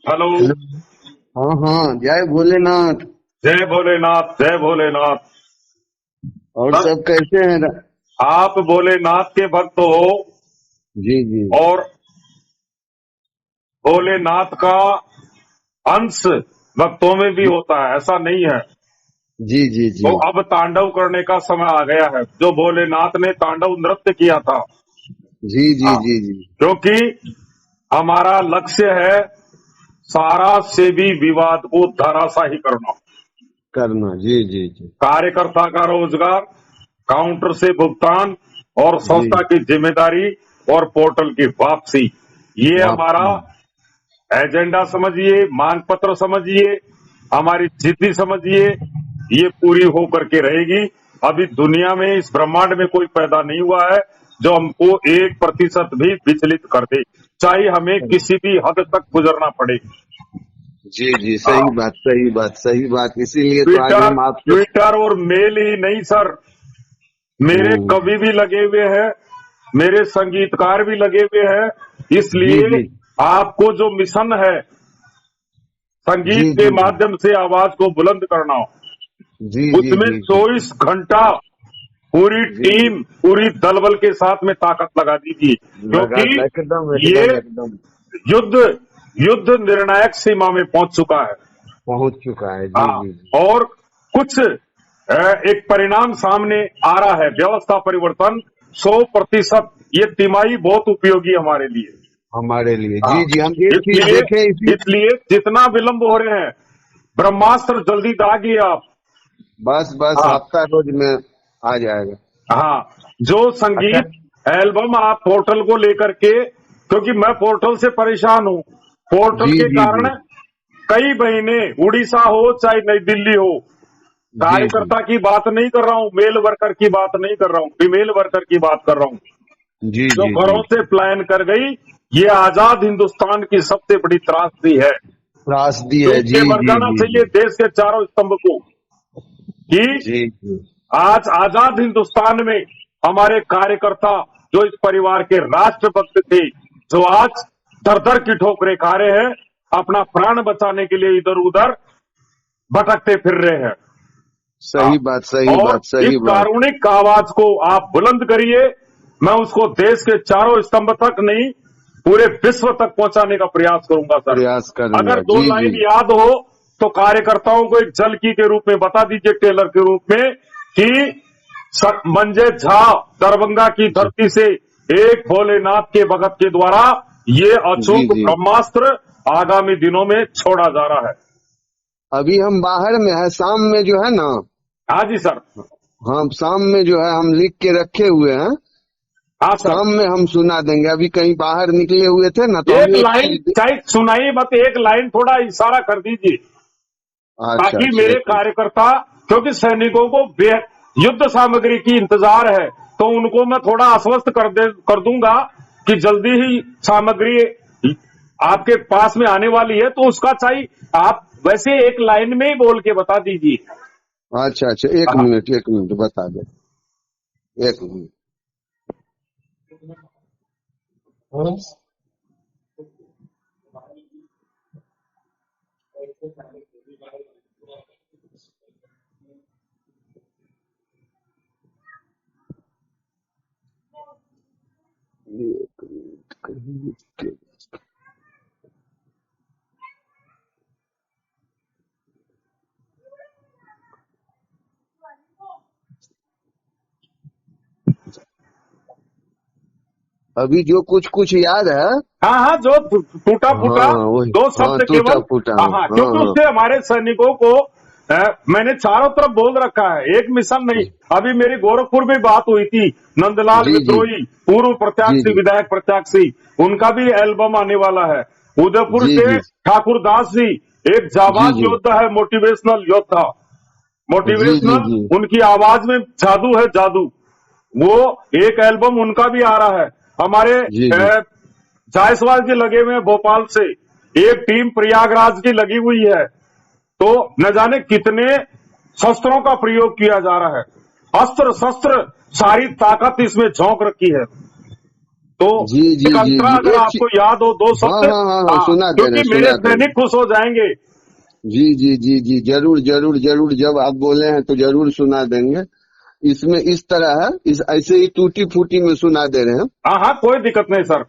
Hello. Hello. हाँ हाँ, जय भोलेनाथ। जय भोलेनाथ, जय भोलेनाथ। और सर, सब कैसे हैं? आप भोलेनाथ के भक्त हो जी जी और भोलेनाथ का अंश भक्तों में भी होता है, ऐसा नहीं है। जी जी जी तो अब तांडव करने का समय आ गया है, जो भोलेनाथ ने तांडव नृत्य किया था। जी जी हाँ, जी जी। क्योंकि हमारा लक्ष्य है सारा सेवी विवाद को धराशाही करना। करना, जी जी जी कार्यकर्ता का रोजगार, काउंटर से भुगतान और जी। संस्था की जिम्मेदारी और पोर्टल की वापसी, ये हमारा वापसी। एजेंडा समझिए, मांग पत्र समझिए, हमारी जिद्दी समझिए। ये पूरी हो करके रहेगी। अभी दुनिया में, इस ब्रह्मांड में कोई पैदा नहीं हुआ है जो हमको 1% भी विचलित कर दे, चाहे हमें किसी भी हद तक गुजरना पड़े। जी जी, सही बात सही बात सही बात। इसीलिए तो आज ट्विटर हम आपसे। ट्विटर और मेल ही नहीं सर, मेरे हम्म। कवि भी लगे हुए हैं, मेरे संगीतकार भी लगे हुए हैं। जी इसलिए जी आपको जो मिशन है जी संगीत के जी जी माध्यम से आवाज को बुलंद करना, जी जी उसमें जी जी 24 घंटा पूरी जी जी। टीम, पूरी दलबल के साथ में ताकत लगा दीजिए, लगा, क्योंकि एकदम ये एकदम एकदम। युद्ध युद्ध निर्णायक सीमा में पहुंच चुका है। पहुंच चुका है, जी हाँ, जी जी। और कुछ एक परिणाम सामने आ रहा है, व्यवस्था परिवर्तन 100%। ये तिमाही बहुत उपयोगी है हमारे लिए। हमारे लिए, हाँ, जी जी, हम ये चीज इसलिए देखें इसी। इसलिए जितना विलंब हो रहे हैं, ब्रह्मास्त्र जल्दी दागिए आप। बस बस, हाँ हफ्ता रोज में आ जाएगा। हाँ, जो अच्छा। संगीत एल्बम आप पोर्टल को लेकर के, क्योंकि मैं पोर्टल से परेशान हूँ। पोर्टल जी के जी जी कारण कई महीने, उड़ीसा हो चाहे नई दिल्ली हो, जी जी कार्यकर्ता की बात नहीं कर रहा हूँ, मेल वर्कर की बात नहीं कर रहा हूँ, फीमेल वर्कर की बात कर रहा हूँ, जी जो जी जी। घरों से पलायन कर गई। ये आजाद हिंदुस्तान की सबसे बड़ी त्रासदी है। त्रासदी है, टूट जी के मर जी जाना जी जी चाहिए देश के चारों स्तंभ को, कि जी जी आज आजाद हिंदुस्तान में हमारे कार्यकर्ता, जो इस परिवार के राष्ट्रभक्त थे, जो आज दर दर की ठोकरें खा रहे हैं, अपना प्राण बचाने के लिए इधर उधर भटकते फिर रहे हैं। हाँ, सही बात सही और बात इस सही बात। कारुणिक आवाज को आप बुलंद करिए। मैं उसको देश के चारों स्तंभ तक नहीं, पूरे विश्व तक पहुंचाने का प्रयास करूंगा सर। प्रयास अगर करूंगा, दो जी जी। लाइन याद हो तो कार्यकर्ताओं को एक झलकी के रूप में बता दीजिए, टेलर के रूप में, कि मंजे झा, दरभंगा की जी धरती से एक भोलेनाथ के भगत के द्वारा ये जी अचूक जी। ब्रह्मास्त्र आगामी दिनों में छोड़ा जा रहा है। अभी हम बाहर में है, शाम में जो है ना। हाँ जी सर। हम शाम में जो है, हम लिख के रखे हुए हैं। हाँ सर, शाम में हम सुना देंगे। अभी कहीं बाहर निकले हुए थे ना, तो एक हम एक लाइन चीज। चाहे सुनाइए मत, एक लाइन थोड़ा इशारा कर दीजिए, अच्छा ताकि अच्छा, मेरे एक मिनट। कार्यकर्ता, क्योंकि सैनिकों को युद्ध सामग्री की इंतजार है, तो उनको मैं थोड़ा आश्वस्त कर दूंगा कि जल्दी ही सामग्री आपके पास में आने वाली है, तो उसका चाहिए आप वैसे एक लाइन में ही बोल के बता दीजिए। अच्छा अच्छा, हाँ, एक मिनट बता दे। एक मिनट। एक मिनट कहीं लिख के। अभी जो कुछ कुछ याद है। हाँ हाँ, जो टूटा फूटा हाँ वही। दो हाँ, शब्द टूटा केवल। फूटा। हाँ हाँ, हाँ क्योंकि हाँ। उससे हमारे सैनिकों को मैंने चारों तरफ बोल रखा है, एक मिशन नहीं। अभी मेरी गोरखपुर में बात हुई थी, नंदलाल जी जी विद्रोही, पूर्व जी प्रत्याशी, जी विधायक प्रत्याशी, उनका भी एल्बम आने वाला है। उदयपुर जी से जी ठाकुर दास जी, एक जी जाबाज जी योद्धा है, मोटिवेशनल योद्धा, जी जी मोटिवेशनल, जी उनकी आवाज में जादू है, जादू। वो एक एल्बम उनका भी आ रहा है। हमारे जी जी। जायसवाल जी लगे हुए हैं भोपाल से, एक टीम प्रयागराज की लगी हुई है। तो न जाने कितने शस्त्रों का प्रयोग किया जा रहा है, अस्त्र शस्त्र, सारी ताकत इसमें झोंक रखी है। तो जी जी एक जी अंतरा जी अगर एक आपको याद हो, 2 हाँ शब्द। हाँ हाँ हाँ, हाँ, सुना दे रहे क्योंकि मेरे सुना दे रहे। सैनिक खुश हो जाएंगे। जी जी जी जी, जरूर जरूर जरूर, जब आप बोले हैं तो जरूर सुना देंगे। इसमें इस तरह है, इस ऐसे ही टूटी फूटी में सुना दे रहे हैं। हाँ हाँ, कोई दिक्कत नहीं सर।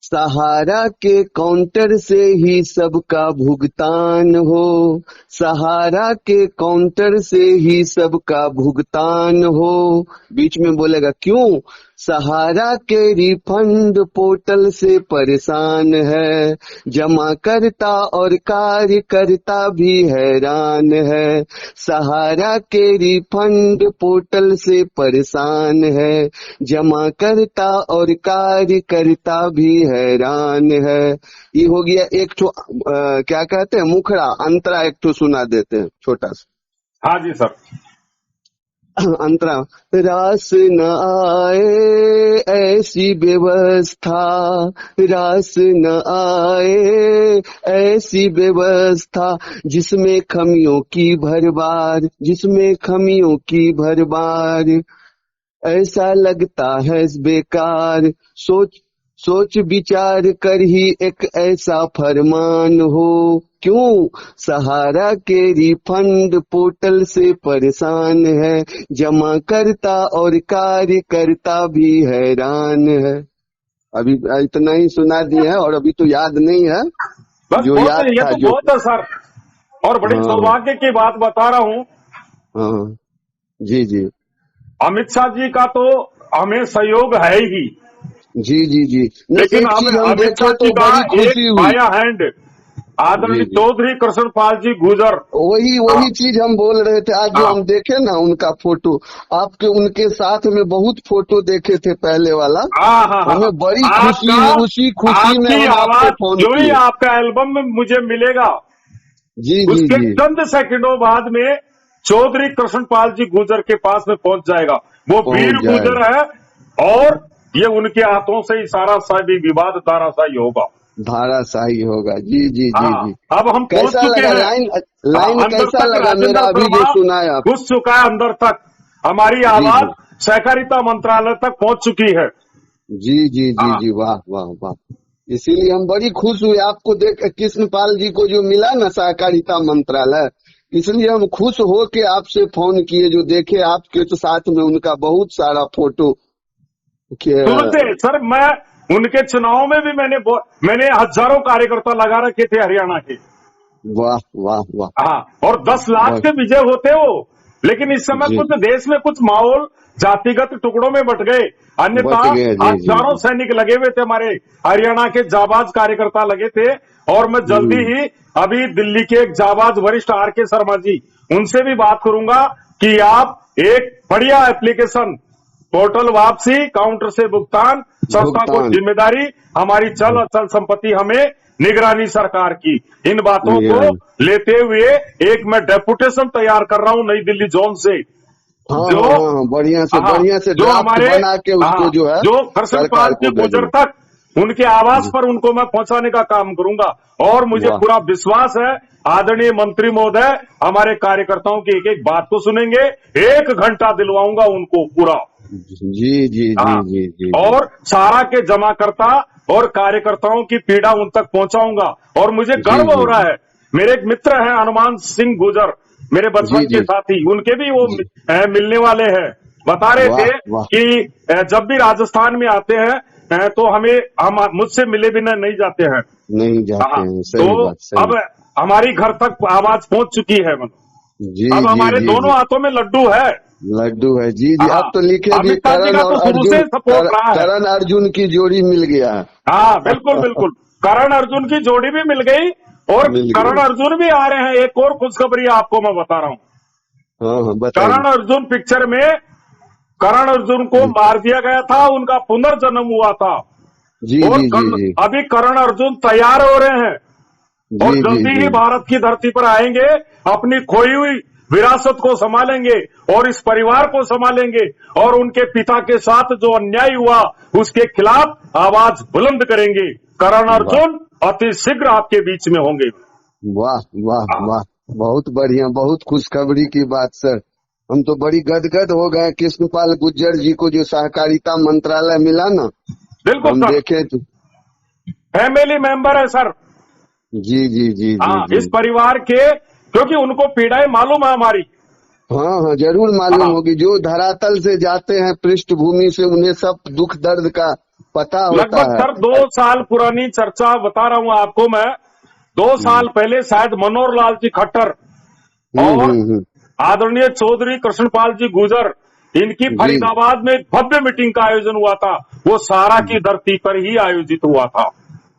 सहारा के काउंटर से ही सबका भुगतान हो, सहारा के काउंटर से ही सबका भुगतान हो। बीच में बोलेगा क्यों, सहारा के रिफंड पोर्टल से परेशान है, जमा करता और कार्यकर्ता भी हैरान है। सहारा के रिफंड पोर्टल से परेशान है, जमा करता और कार्यकर्ता भी हैरान है। ये हो गया एक ठो क्या कहते हैं मुखड़ा। अंतरा एक ठो सुना देते हैं छोटा सा। हाँ जी सर। अंतरा, रास न आए ऐसी व्यवस्था, रास न आए ऐसी व्यवस्था, जिसमें खमियों की भरमार, जिसमें खमियों की भरमार, ऐसा लगता है बेकार। सोच सोच विचार कर ही एक ऐसा फरमान हो, क्यों सहारा के रिफंड पोर्टल से परेशान है, जमा करता और कार्यकर्ता भी हैरान है। अभी इतना ही सुना दिया है, और अभी तो याद नहीं है, बस जो बहुत है, याद ये था तो जो। बहुत है सर। और बड़ी हाँ सौभाग्य की बात बता रहा हूँ, हाँ, जी जी अमित शाह जी का तो हमें सहयोग है ही, जी जी जी। नहीं, लेकिन एक हम चीज हम अमित देखे शाह जी तो का बड़ी एक खुशी हुई। बाया हैंड जी आदरणीय जी, चौधरी कृष्णपाल जी गुजर। वही हाँ वही चीज हम बोल रहे थे। आज जो हाँ हम देखे ना उनका फोटो, आपके उनके साथ में बहुत फोटो देखे थे पहले वाला, हाँ हाँ हाँ हमें हाँ। बड़ी खुशी आपका हुई। उसी खुशी में आपकी हम आपको आवाज फोन जो ही किए। आपका एल्बम में मुझे मिलेगा, जी जी उसके जी, चंद सेकंडों बाद में चौधरी कृष्णपाल जी गुजर के पास में पहुंच जाएगा। वो वीर पहुंच जाए। गुजर है, और ये उनके हाथों से ही सारा शादी विवाद ताराशाही होगा। धाराशाही होगा। जी जी जी हाँ, जी। अब हम पहुंच कैसा चुके लगा हैं। लाइन, हाँ, लाइन अंदर कैसा तक लगा मेरा राजेंद्र अभी जो शर्मा सुना है आप। घुस चुका है अंदर तक। हमारी जी जी आवाज सहकारिता मंत्रालय तक पहुंच चुकी है। जी जी जी हाँ जी, वाह वाह वाह। इसीलिए हम बड़ी खुश हुए आपको देख, कृष्णपाल जी को जो मिला ना सहकारिता मंत्रालय, इसलिए हम खुश हो के आपसे फोन किए। जो देखे आपके तो साथ में उनका बहुत सारा फोटो शुरू से सर, मैं उनके चुनाव में भी मैंने हजारों कार्यकर्ता लगा रखे थे हरियाणा के। वाह वाह वाह। हाँ, और 10 लाख बहुत, से विजय होते वो। लेकिन इस समय जी, कुछ देश में कुछ माहौल जातिगत टुकड़ों में बट गए, अन्यथा बच गए। जी जी हजारों जी। सैनिक लगे हुए थे, हमारे हरियाणा के जाबाज कार्यकर्ता लगे थे। और मैं जल्दी हम्म, ही अभी दिल्ली के एक जाबाज वरिष्ठ आर.के. शर्मा जी, उनसे भी बात करूंगा कि आप एक बढ़िया एप्लीकेशन, पोर्टल वापसी, काउंटर से भुगतान, संस्था को भुगतान। जिम्मेदारी, हमारी चल अचल संपत्ति हमें, निगरानी सरकार की, इन बातों को निगरानी। लेते हुए एक मैं डेपुटेशन तैयार कर रहा हूं नई दिल्ली जोन से, हाँ जो हाँ हाँ हाँ, हाँ बढ़िया से जो ड्राफ्ट हमारे बना के हाँ उसको जो है जो कृष्णपाल सरकार जी को गुजर भेजना। तक उनके आवास पर उनको मैं पहुंचाने का काम करूंगा। और मुझे वाह, पूरा विश्वास है आदरणीय मंत्री महोदय हमारे कार्यकर्ताओं की एक एक बात को सुनेंगे। 1 घंटा दिलवाऊंगा उनको पूरा। जी जी जी हाँ, जी जी जी। और सारा के जमाकर्ता और कार्यकर्ताओं की पीड़ा उन तक पहुंचाऊंगा। और मुझे जी गर्व हो जी रहा है, मेरे एक मित्र हैं हनुमान सिंह गुजर, मेरे जी बचपन के जी साथी, उनके भी वो जी। मिलने वाले हैं। बता रहे वाह थे वाह। कि जब भी राजस्थान में आते हैं तो हम मुझसे मिले बिना नहीं जाते हैं। नहीं जाते हाँ, हैं, तो सही बात, सही। अब हमारी घर तक आवाज पहुंच चुकी है। जी अब जी हमारे जी दोनों जी। हाथों में लड्डू है। लड्डू है। जी जी, हाँ, अब तो लिखे भी अमित शाह जी करण का और तो शुरू से अर्जुन, सपोर्ट रहा है। करण अर्जुन की जोड़ी मिल गया है। हाँ, बिल्कुल बिल्कुल, करण अर्जुन की जोड़ी भी मिल गई। और मिल करण गई। अर्जुन भी आ रहे हैं। एक और खुशखबरी आपको मैं बता रहा हूं, हाँ हाँ, बताइए। करण अर्जुन पिक्चर में करण अर्जुन को जी मार दिया गया था, उनका पुनर्जन्म हुआ था। जी और जी जी जी अभी करण अर्जुन तैयार हो रहे हैं जी और जी जल्दी जी। ही भारत की धरती पर आएंगे, अपनी खोई हुई विरासत को संभालेंगे और इस परिवार को संभालेंगे, और उनके पिता के साथ जो अन्याय हुआ उसके खिलाफ आवाज बुलंद करेंगे। करण वाह अर्जुन अति शीघ्र आपके बीच में होंगे। वाह वाह हाँ, वाह। बहुत बढ़िया, बहुत खुशखबरी की बात सर। हम तो बड़ी गदगद हो गए। कृष्णपाल गुर्जर जी को जो सहकारिता मंत्रालय मिला ना, बिल्कुल हम सर, देखें तो। फैमिली मेंबर है सर। जी जी जी हाँ, जी इस जी। परिवार के, क्योंकि उनको पीड़ाएं मालूम है हमारी। हाँ हाँ, जरूर मालूम हाँ, होगी। जो धरातल से जाते हैं पृष्ठभूमि से, उन्हें सब दुख दर्द का पता होता लगभग है। सर 2 साल पुरानी चर्चा बता रहा हूँ आपको मैं। 2 साल पहले शायद मनोहर लाल जी खट्टर और हम्म। आदरणीय चौधरी कृष्णपाल जी गुर्जर, इनकी जी। फरीदाबाद में एक भव्य मीटिंग का आयोजन हुआ था। वो सारा की धरती पर ही आयोजित हुआ था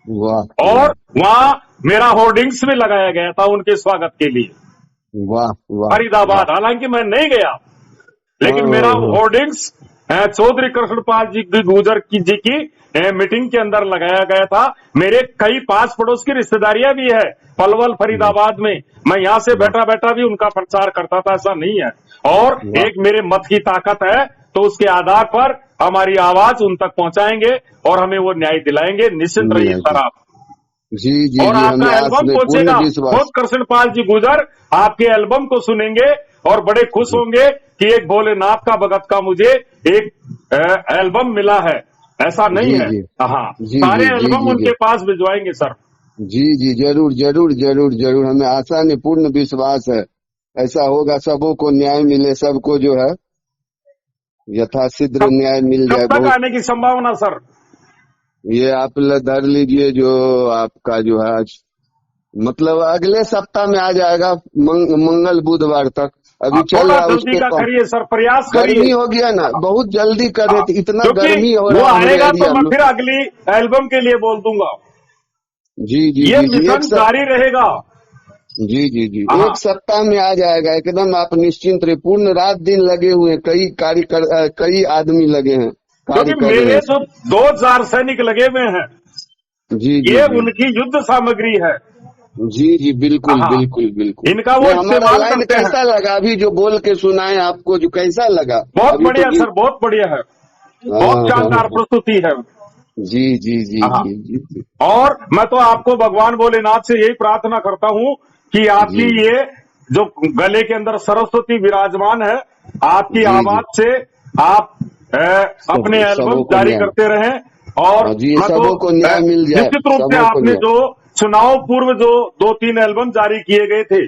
वाह वाह और वहां मेरा होर्डिंग्स भी लगाया गया था उनके स्वागत के लिए, वाह वाह वाह। फरीदाबाद। हालांकि मैं नहीं गया, लेकिन मेरा हाँ होर्डिंग्स चौधरी कृष्णपाल जी गुर्जर की मीटिंग के अंदर लगाया गया था। मेरे कई पास पड़ोस की रिश्तेदारियां भी है पलवल फरीदाबाद में। मैं यहां से वाह बैठा बैठा भी उनका प्रचार करता था, ऐसा नहीं है। और वाह। एक मेरे मत की ताकत है, तो उसके आधार पर हमारी आवाज उन तक पहुंचाएंगे और हमें वो न्याय दिलाएंगे। निश्चिंत रहिए सर आप। जी जी और जी, हमें आपका आस एल्बम में पूर्ण पहुंचेगा, खुद विश्वास। कृष्णपाल जी गुर्जर आपके एल्बम को सुनेंगे और बड़े खुश जी होंगे कि एक भोलेनाथ का भगत का मुझे एक एल्बम मिला है। ऐसा नहीं जी है। जी हाँ, जी सारे जी जी एल्बम जी जी उनके पास भिजवाएंगे सर। जी जी, जरूर जरूर जरूर जरूर, हमें आशा नहीं पूर्ण विश्वास है। ऐसा होगा, सबों को न्याय मिले, सबको जो है यथाशीघ्र कब न्याय मिल कब जाए। तक बहुत, आने की संभावना सर? ये आप धर लीजिए, जो आपका जो है मतलब अगले सप्ताह में आ जाएगा, मंगल बुधवार तक। अभी चल थोड़ा रहा है जल्दी उसके का करिए सर, प्रयास करिए। गर्मी हो गया ना, बहुत जल्दी कर रहे हाँ, थे, इतना क्योंकि गर्मी हो वो रहा है हमारे आएगा तो एरिया मैं में। फिर अगली एल्बम के लिए बोल दूंगा। जी जी ये जी जी, मिशन जारी रहेगा। जी जी जी, हाँ, एक सप्ताह में आ जाएगा एकदम, आप निश्चिंत रहिए। पूर्ण रात दिन लगे हुए हैं, कई आदमी लगे हैं, कार्य क्योंकि कर रहे मेरे हैं। जो 2,000 सैनिक लगे हुए हैं, जी जी ये जी उनकी युद्ध सामग्री है। जी जी, बिल्कुल हाँ, बिल्कुल बिल्कुल। इनका वो नहीं, हमारा इस्तेमाल लाइन करते हैं। कैसा लगा अभी जो बोल के सुनाए आपको, जो कैसा लगा? बहुत अभी तो बढ़िया सर, बहुत बढ़िया है। बहुत हाँ हाँ शानदार हाँ। प्रस्तुति है। जी जी जी हाँ, जी जी जी और मैं तो आपको भगवान भोलेनाथ से यही प्रार्थना करता हूँ कि आपकी जी ये जो गले के अंदर सरस्वती विराजमान है, आपकी जी जी, आवाज से आप अपने एल्बम सबों को जारी न्याय। करते रहें। और हाँ जी, मैं तो सबों को न्याय मिल जाए, निश्चित रूप से सबों को आपने न्याय। जो चुनाव पूर्व जो 2-3 एल्बम जारी किए गए थे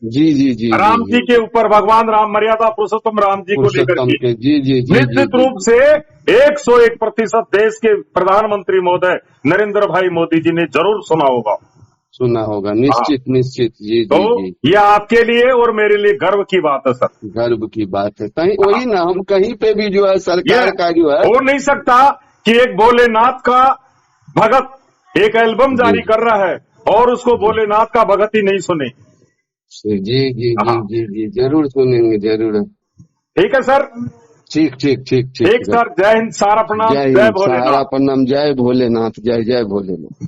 जी जी जी जी राम जी जी के जी, ऊपर, भगवान राम, मर्यादा पुरुषोत्तम राम जी को लेकर पुरुषोत्तम के, के, जी जी जी जी निश्चित जी रूप जी, से 101% देश के प्रधानमंत्री महोदय नरेंद्र भाई मोदी जी ने जरूर सुना होगा। सुना होगा, हाँ, निश्चित निश्चित। जी तो जी जी, ये आपके लिए और मेरे लिए गर्व की बात है सर। गर्व की बात है। कहीं हाँ, वही ना, हम कहीं पे भी जो है ये सरकार का जो है। हो नहीं सकता कि एक भोलेनाथ का भगत एक एल्बम जी जारी कर रहा है और उसको भोलेनाथ का भगत ही नहीं सुने। जी जी जी जी हाँ, जी, जरूर सुनेंगे, जरूर। ठीक है सर। ठीक ठीक ठीक ठीक ठीक सर। सर, जय हिंद, सारा प्रणाम, जय जय हिंद, सहारा भोलेनाथ। प्रणाम, जय भोलेनाथ, जय जय भोलेनाथ।